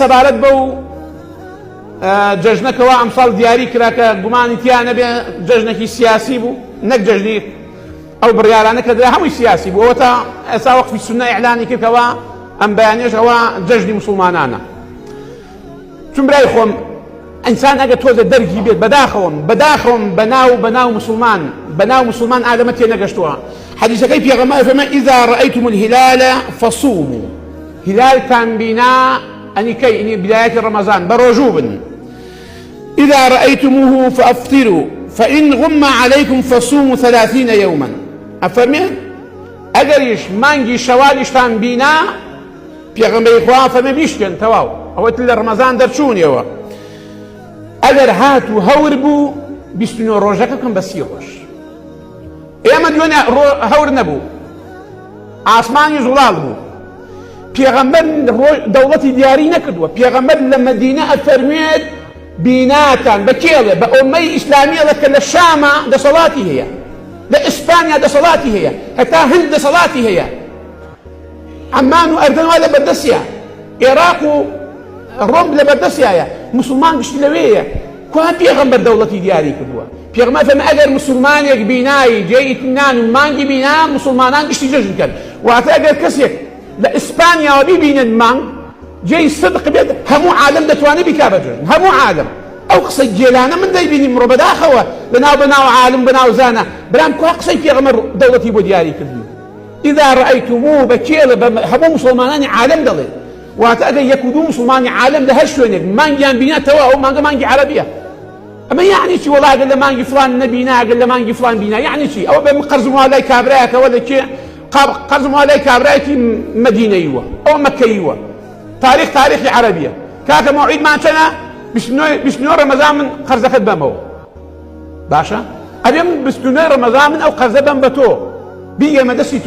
سەبارەت بەو جەژنەکەەوە ئەمساڵ دیاری کرا کە گومانی تیا نەبێ جەژنێکی سیاسی بوو نەک جەژنی ئەو بڕیارانە کە درا هەمووی سیاسی بوو. ئەوە تا ئێستا وەقفی سونە ئیعلانی کردەوە ئەم بەیانیەش ئەوە جەژنی مسڵمانانە. چون برای خۆم ئینسان ئەگە تۆزە دەرگی بێت بەداخەوم بەناو مسلمان بەناو مسلمان ئادەمە تێ نەگەشتووە. حەدیثەکەی پێغەمبەر فەرمێ ئیذا رأيتم الهلال فصوموا. هلالتان بینا ئەنی کەی ئینی بدایەتی ڕەمەزان بەڕۆژوو بن. إذا رأيتموه فأفطروا فإن غم عليكم فصوموا 30 يوما. أفرمي أجريش مانجي شوالشتان بينا بيغمبري خوا فما بيشكن تواو أو تل رمضان درشون يوا أجر هاتوا هوربو بيستنو روجاكم بسيروش يا مديون هور نبو عثماني زلال بو بيغمبر دولتي دياري نكدوا بيغمبر لمدينة أفرميت بيناتان بكيلة بأمي إسلامية لك الشام ده صلاتي هي لإسبانيا ده صلاتي هي حتى هند ده صلاتي هي عمان وأردن ولا بدسيا عراق وروم لبدسيا مسلمان بشتلوية كوها بيغمبر دولتي دياري كدوا بيغمبر فما أجر مسلمان يك بيناي جاي اتنان ومانجي بينا مسلمانان اشتجاج كان وعطا أجر كسيك لإسبانيا وبي بينا مان جاي الصدق بيد همو عالم دتواني بكابجن همو عالم او قصي جيلانا من داي بيني مرو بداخوا بناو عالم بناو زانا برام كو قصي في غمر دولتي بو دياري كدو اذا رايتموه بكيل همو مسلمانان عالم دلي واتاجي يكودو مسلمان عالم ده هالشوين مانجي بينا توا مانجي عربيه اما يعني شي والله قال مانجي فلان نبينا قال مانجي فلان بينا يعني شي او بمقرزموا علي كابراك ولا شي قرزموا علي كابراك مدينه او مكه تاريخ عربية كاك موعد ما كان بشنو رمضان من قرزة بمو باشا اليوم بشنو رمضان من أو قرزة بمبتو بيجي مدسي